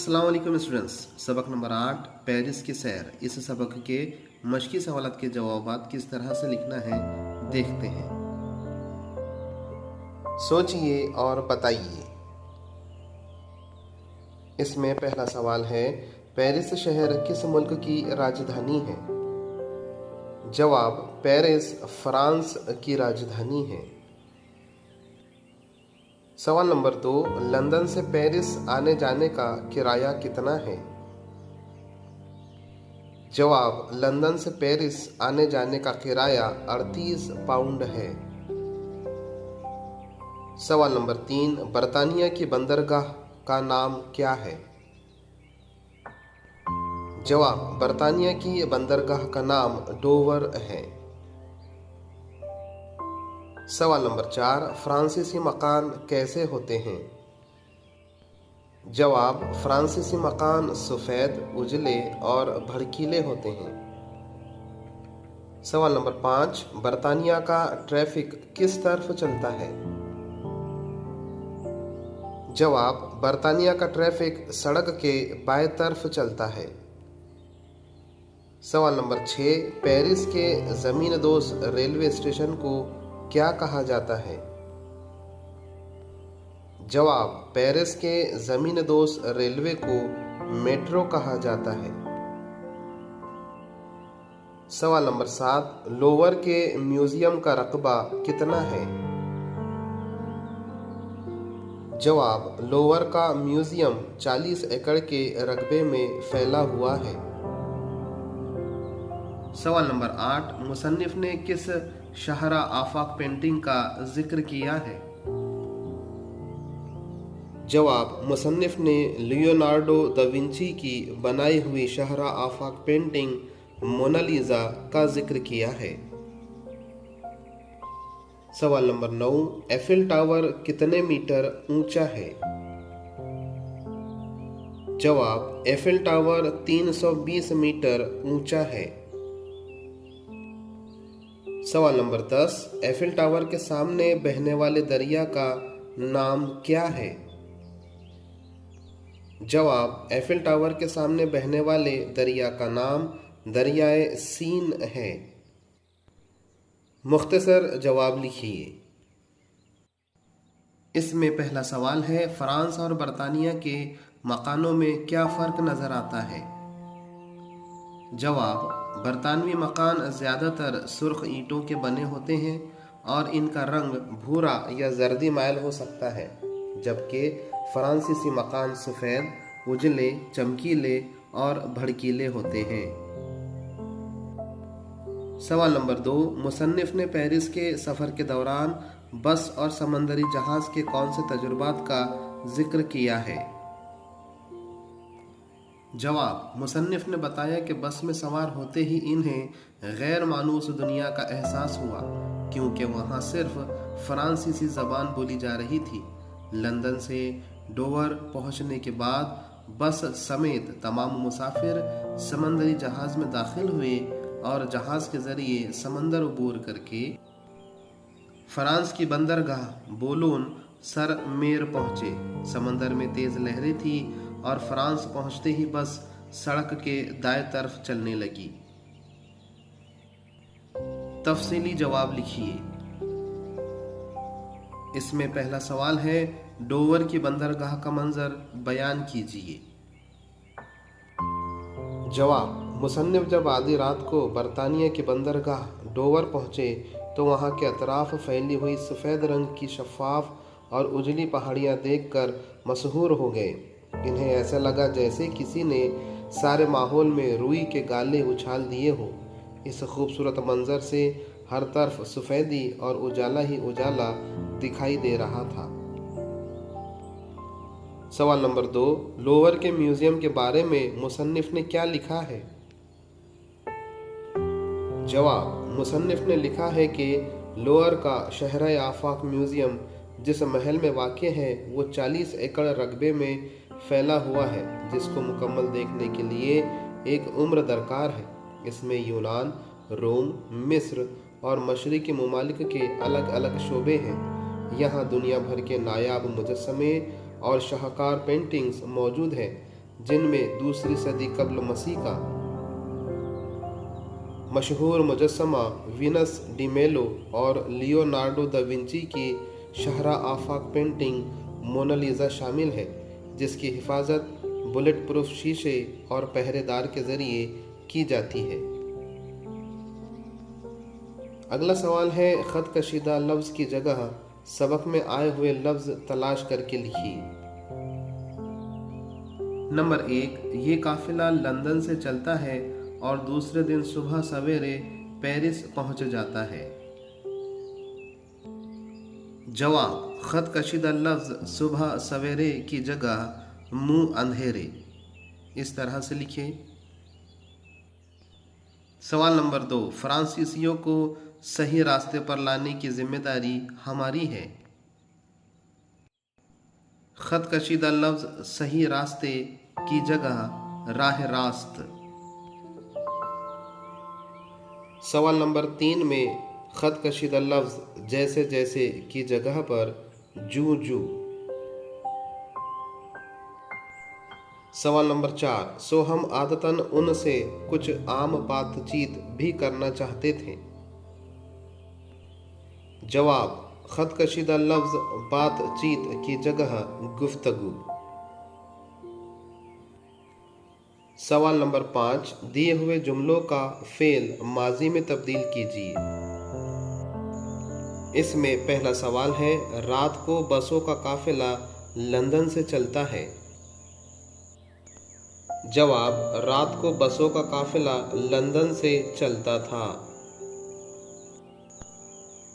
अस्सलाम वालेकुम स्टूडेंट्स। सबक नंबर 8 पेरिस की सैर। इस सबक के मशकी सवालात के जवाबात किस तरह से लिखना है देखते हैं। सोचिए और बताइए। इसमें पहला सवाल है, पेरिस शहर किस मुल्क की राजधानी है? जवाब, पेरिस फ्रांस की राजधानी है। सवाल नंबर 2, लंदन से पेरिस आने जाने का किराया कितना है? जवाब, लंदन से पेरिस आने जाने का किराया 38 पाउंड है। सवाल नंबर 3, बर्तानिया की बंदरगाह का नाम क्या है? जवाब, बर्तानिया की बंदरगाह का नाम डोवर है। सवाल नंबर 4, फ्रांसीसी मकान कैसे होते हैं? जवाब, फ्रांसीसी मकान सफ़ेद, उजले और भड़कीले होते हैं। सवाल नंबर 5, बर्तानिया का ट्रैफिक किस तरफ चलता है? जवाब, बर्तानिया का ट्रैफिक सड़क के बाएं तरफ चलता है। सवाल नंबर 6, पेरिस के ज़मीनदोज़ रेलवे स्टेशन को क्या कहा जाता है? जवाब, पेरिस के ज़मीनदोज़ रेलवे को मेट्रो कहा जाता है। सवाल नंबर 7, लोवर के म्यूजियम का रकबा कितना है? जवाब, लोवर का म्यूजियम 40 एकड़ के रकबे में फैला हुआ है। सवाल नंबर 8, मुसन्निफ ने किस शहरा आफाक पेंटिंग का जिक्र किया है? जवाब, मुसन्निफ ने लियोनार्डो दा विंची की बनाई हुई शहरा आफाक पेंटिंग मोनालिसा का जिक्र किया है। सवाल नंबर 9, एफिल टावर कितने मीटर ऊंचा है? जवाब, एफिल टावर 320 मीटर ऊंचा है। सवाल नंबर 10, एफिल टावर के सामने बहने वाले दरिया का नाम क्या है? जवाब, एफिल टावर के सामने बहने वाले दरिया का नाम दरियाए सीन है। मुख्तसर जवाब लिखिए। इसमें पहला सवाल है, फ्रांस और बर्तानिया के मकानों में क्या फ़र्क नज़र आता है? जवाब, बरतानवी मकान ज़्यादातर सुर्ख ईंटों के बने होते हैं और इनका रंग भूरा या जर्दी माइल हो सकता है, जबकि फ्रांसीसी मकान सफ़ेद, उजले, चमकीले और भड़कीले होते हैं। सवाल नंबर 2, मुसन्निफ ने पेरिस के सफ़र के दौरान बस और समंदरी जहाज़ के कौन से तजुर्बात का जिक्र किया है? जवाब, मुसन्निफ ने बताया कि बस में सवार होते ही इन्हें गैर मानूस दुनिया का एहसास हुआ, क्योंकि वहाँ सिर्फ फ्रांसीसी ज़बान बोली जा रही थी। लंदन से डोवर पहुँचने के बाद बस समेत तमाम मुसाफिर समंदरी जहाज़ में दाखिल हुए और जहाज़ के ज़रिए समंदर अबूर करके फ्रांस की बंदरगाह बोलोन सर मेर पहुँचे। समंदर में तेज़ लहरें थी और फ्रांस पहुंचते ही बस सड़क के दाएं तरफ चलने लगी। तफसीली जवाब लिखिए। इसमें पहला सवाल है, डोवर की बंदरगाह का मंजर बयान कीजिए। जवाब, मुसन्निफ जब आधी रात को बर्तानिया की बंदरगाह डोवर पहुंचे तो वहां के अतराफ फैली हुई सफ़ेद रंग की शफाफ और उजली पहाड़ियां देखकर मशहूर हो गए। इन्हें ऐसा लगा जैसे किसी ने सारे माहौल में रुई के गाले उछाल दिए हो। इस खूबसूरत मंजर से हर तरफ सफ़ेदी और उजाला ही उजाला दिखाई दे रहा था। सवाल नंबर 2, लोवर के म्यूजियम के बारे में मुसन्निफ ने क्या लिखा है? जवाब, मुसन्निफ ने लिखा है कि लोवर का शहर आफाक म्यूजियम जिस महल में वाक़ है वो 40 एकड़ रकबे में फैला हुआ है, जिसको मुकम्मल देखने के लिए एक उम्र दरकार है। इसमें यूनान, रोम, मिस्र और मशरिकी ममालिक के अलग अलग शोबे हैं। यहाँ दुनिया भर के नायाब मुजस्समे और शाहकार पेंटिंग्स मौजूद हैं, जिन में दूसरी सदी कब्ल मसीह का मशहूर मुजस्समा वीनस डी मेलो और लियोनार्डो दा विंची की शहरा आफाक पेंटिंग मोनालिसा शामिल है, जिसकी हिफाजत बुलेट प्रूफ शीशे और पहरेदार के जरिए की जाती है। अगला सवाल है, खत कशीदा लफ्ज़ की जगह सबक में आए हुए लफ्ज़ तलाश करके लिखिए। नंबर 1, ये काफिला लंदन से चलता है और दूसरे दिन सुबह सवेरे पेरिस पहुंच जाता है। जवाब, खत कशीदा लफ्ज़ सुबह सवेरे की जगह मुंह अंधेरे इस तरह से लिखिए। सवाल नंबर 2, फ्रांसीसियों को सही रास्ते पर लाने की जिम्मेदारी हमारी है। खत कशीदा लफ्ज़ सही रास्ते की जगह राह रास्त। सवाल नंबर 3 में खत कशीदा लफ्ज़ जैसे जैसे की जगह पर जू जू। सवाल नंबर 4, सो हम आदतन उनसे कुछ आम बातचीत भी करना चाहते थे। जवाब, खत कशीदा लफ्ज़ बातचीत की जगह गुफ्तगू। सवाल नंबर 5, दिए हुए जुमलों का फेल माजी में तब्दील कीजिए। इसमें पहला सवाल है, रात को बसों का काफिला लंदन से चलता है। जवाब, रात को बसों का काफिला लंदन से चलता था।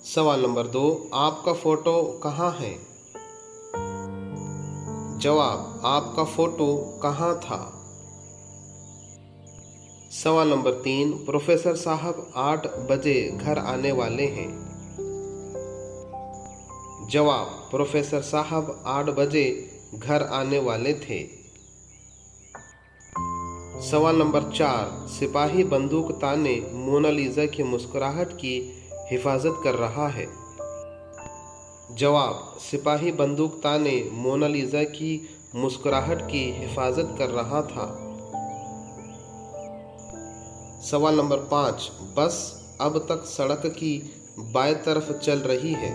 सवाल नंबर 2, आपका फोटो कहाँ है। जवाब, आपका फोटो कहाँ था। सवाल नंबर 3, प्रोफेसर साहब 8 बजे घर आने वाले हैं। जवाब, प्रोफेसर साहब 8 बजे घर आने वाले थे। सवाल नंबर 4, सिपाही बंदूक ताने मोनालिसा की मुस्कुराहट की हिफाजत कर रहा है। जवाब, सिपाही बंदूक ताने मोनालिसा की मुस्कुराहट की हिफाजत कर रहा था। सवाल नंबर 5, बस अब तक सड़क की बाएं तरफ चल रही है।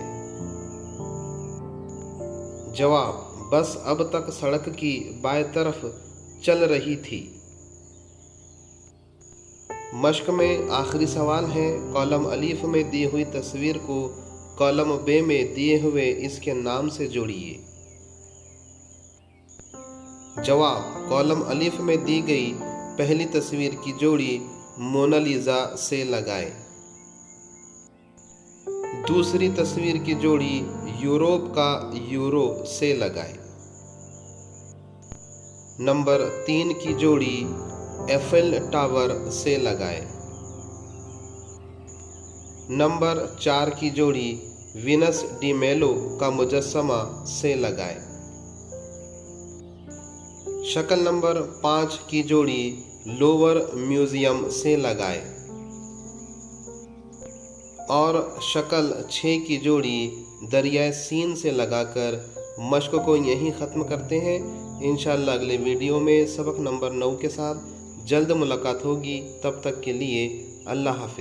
जवाब, बस अब तक सड़क की बाएं तरफ चल रही थी। मश्क में आखिरी सवाल है, कॉलम अलीफ में दी हुई तस्वीर को कॉलम बे में दिए हुए इसके नाम से जोड़िए। जवाब, कॉलम अलीफ में दी गई पहली तस्वीर की जोड़ी मोनालिसा से लगाएं। दूसरी तस्वीर की जोड़ी यूरोप का यूरो से लगाएं। नंबर 3 की जोड़ी एफेल टावर से लगाएं। नंबर 4 की जोड़ी वीनस डी मेलो का मुजस्समा से लगाएं। शक्ल नंबर 5 की जोड़ी लोवर म्यूजियम से लगाएं और शक्ल 6 की जोड़ी दरियाए सीन से लगाकर मश्क को यहीं ख़त्म करते हैं। इंशाअल्लाह अगले वीडियो में सबक नंबर 9 के साथ जल्द मुलाकात होगी। तब तक के लिए अल्लाह हाफ़िज़।